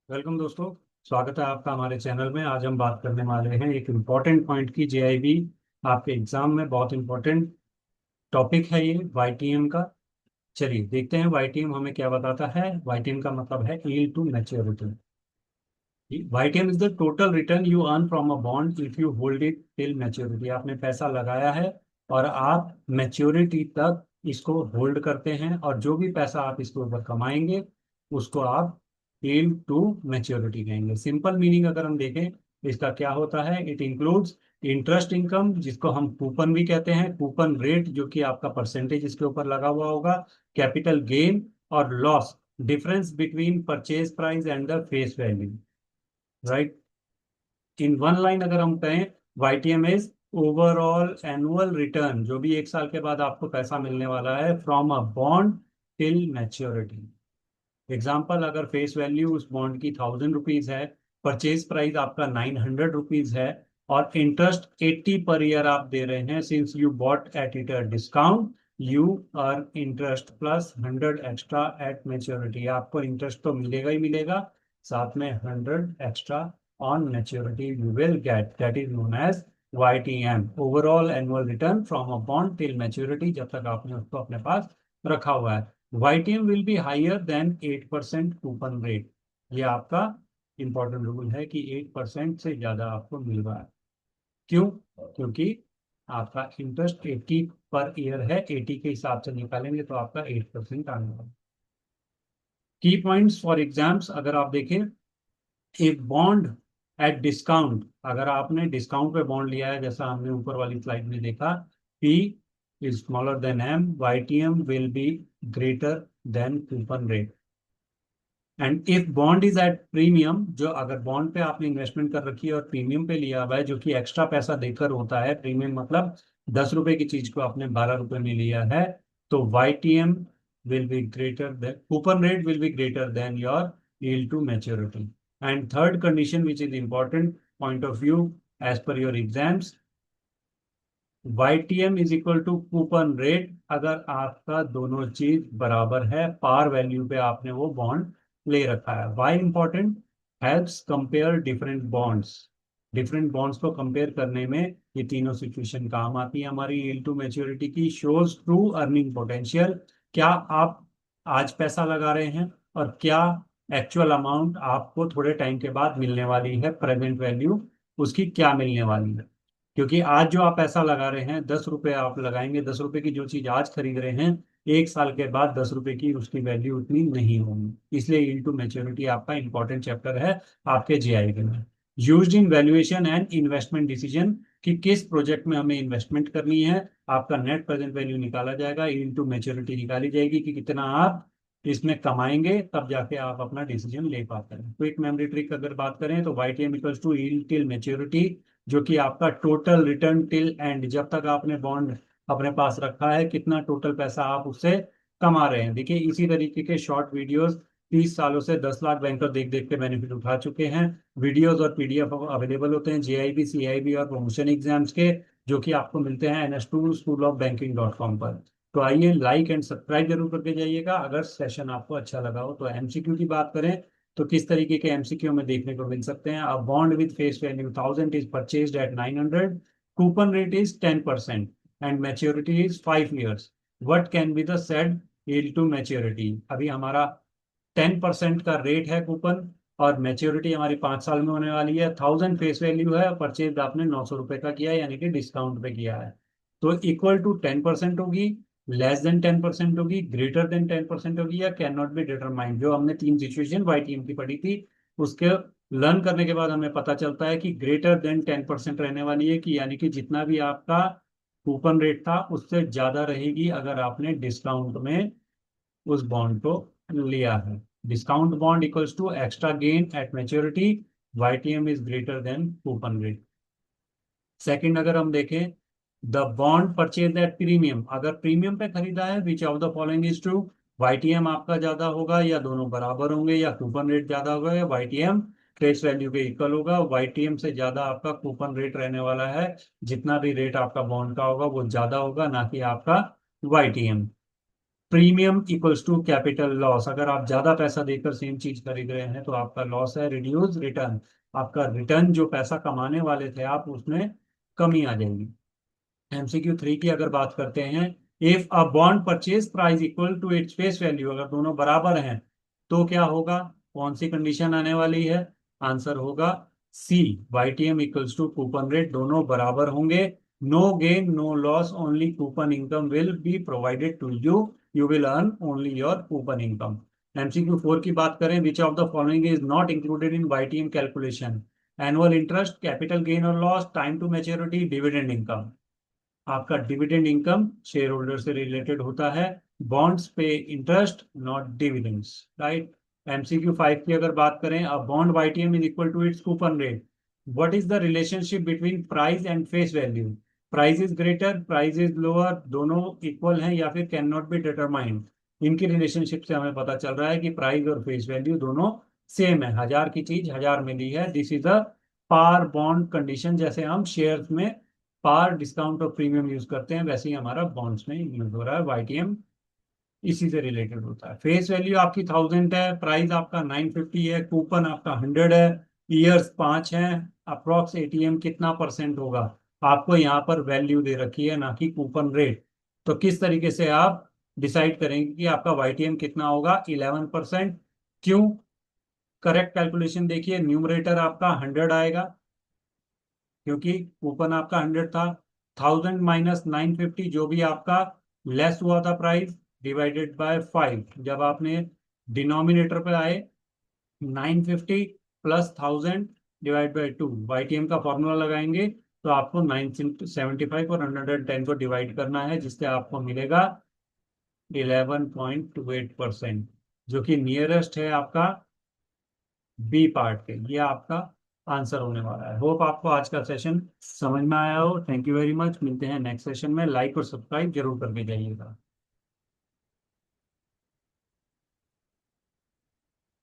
Welcome दोस्तों। स्वागत है आपका हमारे चैनल में। आज हम बात करने वाले हैं एक इम्पॉर्टेंट पॉइंट की। जेआईबी आपके एग्जाम में बहुत इम्पोर्टेंट टॉपिक है ये, वाईटीएम का। चलिए देखते हैं वाईटीएम हमें क्या बताता है। वाईटीएम का मतलब है yield to maturity. YTM is the total return you earn from a bond if you hold it till maturity. आपने पैसा लगाया है और आप मैच्योरिटी तक इसको होल्ड करते हैं, और जो भी पैसा आप इसके ऊपर कमाएंगे उसको आप यील्ड टू मैच्योरिटी कहेंगे। सिंपल मीनिंग अगर हम देखें इसका क्या होता है, इट इंक्लूड्स इंटरेस्ट इनकम, जिसको हम कूपन भी कहते हैं, कूपन रेट जो कि आपका परसेंटेज इसके ऊपर लगा हुआ होगा, कैपिटल गेन और loss, difference between purchase price and the face value. Right. In one line अगर हम कहें, YTM is overall annual return, जो भी एक साल के बाद आपको पैसा मिलने वाला है from a bond till maturity. Example, अगर फेस वैल्यू उस बॉन्ड की 1000 रुपीज है, परचेज प्राइस आपका 900 रुपीज है, और इंटरेस्ट 80 पर ईयर आप दे रहे हैं, since you bought at it discount, you earn interest plus 100 extra at maturity. आपको इंटरेस्ट तो मिलेगा ही मिलेगा, साथ में 100 extra on maturity you will get. That is known as YTM, overall annual return from a bond till maturity, जब तक आपने उसको अपने पास रखा हुआ है। YTM will be higher than 8% coupon rate. ये आपका इंपॉर्टेंट रूल है कि 8% से ज्यादा आपको मिल रहा है। क्यों? क्योंकि आपका इंटरेस्ट 80 पर ईयर है, 80 के हिसाब से निकालेंगे तो आपका 8% आने वाला। की पॉइंट्स फॉर एग्जाम्स अगर आप देखें, एक बॉन्ड एट डिस्काउंट, अगर आपने डिस्काउंट पे बॉन्ड लिया है जैसा हमने ऊपर वाली स्लाइड में देखा, P is smaller than M, YTM will be greater than coupon rate. And if bond is at premium, जो अगर बॉन्ड पे आपने इन्वेस्टमेंट कर रखी है और प्रीमियम पे लिया हुआ है, जो कि एक्स्ट्रा पैसा देकर होता है, प्रीमियम मतलब 10 रुपए की चीज को आपने 12 रुपए में लिया है, तो YTM will be greater than, coupon rate will be greater than your yield to maturity. And third condition which is important point of view as per your exams, YTM is equal to coupon rate अगर आपका दोनों चीज बराबर है, par value पे आपने वो bond ले रखा है। Why important? Helps compare different bonds को कंपेयर करने में ये तीनों सिचुएशन काम आती है हमारी यील्ड टू मैच्योरिटी की। शोज ट्रू अर्निंग पोटेंशियल, क्या आप आज पैसा लगा रहे हैं और क्या एक्चुअल अमाउंट आपको थोड़े टाइम के बाद मिलने वाली है, प्रेजेंट वैल्यू उसकी क्या मिलने वाली है। क्योंकि आज जो आप पैसा लगा रहे हैं, 10 रुपए आप लगाएंगे, 10 रुपए की जो चीज आज खरीद रहे हैं, एक साल के बाद 10 रुपए की उसकी वैल्यू उतनी नहीं होगी। इसलिए यील्ड टू मैच्योरिटी आपका इंपॉर्टेंट चैप्टर है आपके जेआईबी में। Used in valuation and investment decision, कि किस प्रोजेक्ट में हमें इन्वेस्टमेंट करनी है, आपका नेट प्रेजेंट वैल्यू निकाला जाएगा, यील्ड टू मैच्योरिटी निकाली जाएगी कि कितना आप इसमें कमाएंगे, तब जाके आप अपना डिसीजन ले पाते हैं। क्विक मेमोरी ट्रिक अगर बात करें तो YTM equals to yield till maturity, जो कि आपका टोटल रिटर्न टिल एंड, जब तक आपने बॉन्ड अपने पास रखा है कितना टोटल पैसा आप उससे कमा रहे हैं। देखिए इसी तरीके के शॉर्ट वीडियोस 30 सालों से 10 लाख बैंकर देख देख के बेनिफिट उठा चुके हैं। वीडियोस और PDF अवेलेबल होते हैं जेआईबी, CIB और प्रमोशन एग्जाम्स के, जो कि आपको मिलते हैं NS2 schoolofbanking.com पर। तो आइए लाइक एंड सब्सक्राइब जरूर करके जाइएगा अगर सेशन आपको अच्छा लगा हो। तो MCQ की बात करें तो किस तरीके के MCQ में देखने को मिल सकते हैं। A bond with face value 1000 is purchased at 900, coupon rate is 10% and maturity is 5 years। What can be the said yield to maturity? अभी हमारा 10% का रेट है कूपन, और मैच्योरिटी हमारी 5 साल में होने वाली है। 1000 फेस वैल्यू है और परचेज आपने 900 रुपए का किया है, यानी कि डिस्काउंट पे किया है। तो इक्वल टू 10% होगी, लेस देन 10% होगी, ग्रेटर देन 10% होगी, या कैन नॉट बी डिटरमाइंड। जो हमने तीन सिचुएशन YTM की पढ़ी थी, उसके लर्न करने के बाद हमें पता चलता है कि ग्रेटर देन 10% रहने वाली है, कि यानी कि जितना भी आपका कूपन रेट था उससे ज्यादा रहेगी अगर आपने डिस्काउंट में उस बॉन्ड को लिया है। Discount bond equals to extra gain at maturity, YTM is greater than coupon rate. Second अगर हम देखें, the bond purchase at premium, अगर प्रीमियम पे खरीदा है, which of the following is true? YTM आपका ज्यादा होगा, या दोनों बराबर होंगे, या कूपन रेट ज्यादा होगा, या YTM फेस वैल्यू के इक्वल होगा। YTM से ज्यादा आपका कूपन रेट रहने वाला है, जितना भी रेट आपका बॉन्ड का होगा वो ज्यादा होगा, ना कि आपका YTM। Premium equals to capital loss, अगर आप ज्यादा पैसा देकर सेम चीज खरीद रहे हैं तो आपका लॉस है। रिड्यूस रिटर्न, आपका रिटर्न जो पैसा कमाने वाले थे आप उसमें कमी आ जाएगी। MCQ 3 की अगर बात करते हैं, if a bond purchase price equal to its face value, अगर दोनों बराबर हैं तो क्या होगा, कौन सी कंडीशन आने वाली है? आंसर होगा C, YTM equals to coupon rate, दोनों बराबर होंगे। No gain no loss, only coupon income will be provided to you, you will earn only your coupon income. MCQ 4 की बात करें, which of the following is not included in YTM calculation? Annual interest, capital gain और loss, time to maturity, dividend income. आपका dividend income shareholder से related होता है। Bonds पे interest, not dividends, right. MCQ 5 की अगर बात करें, a bond YTM is equal to its coupon rate, what is the relationship between price and face value? Price is greater, price is lower, दोनों equal हैं या फिर can not be determined? इनकी relationship से हमें पता चल रहा है कि प्राइस और फेस वैल्यू दोनों सेम है, 1000 की चीज 1000 में ली है। This is a par bond condition, जैसे हम शेयर्स में पार डिस्काउंट और प्रीमियम यूज करते हैं वैसे ही हमारा बॉन्ड्स में यूज हो रहा है। YTM इसी से रिलेटेड होता है। फेस वैल्यू आपकी 1000 है, प्राइस आपका 950 है, कूपन आपका 100 है, ईयर्स 5 हैं, अप्रोक्स ATM कितना परसेंट होगा, आपको यहाँ पर वैल्यू दे रखी है ना कि कूपन रेट। तो किस तरीके से आप डिसाइड करेंगे कि आपका YTM कितना होगा? 11%। क्यों? करेक्ट कैलकुलेशन देखिए, न्यूमरेटर आपका 100 आएगा क्योंकि कूपन आपका 100 था। 1000 - 950 जो भी आपका लेस हुआ था प्राइस, डिवाइडेड बाय 5, जब आपने डिनोमिनेटर पे आए 950 प्लस 1000 डिवाइड बाय 2, YTM का फॉर्मूला लगाएंगे तो आपको 975 और 110 को डिवाइड करना है, जिससे आपको मिलेगा 11.28%, जो कि नियरेस्ट है आपका बी पार्ट के। ये आपका आंसर होने वाला है। होप आपको आज का सेशन समझ में आया हो। थैंक यू वेरी मच, मिलते हैं नेक्स्ट सेशन में। लाइक और सब्सक्राइब जरूर करके जाइएगा।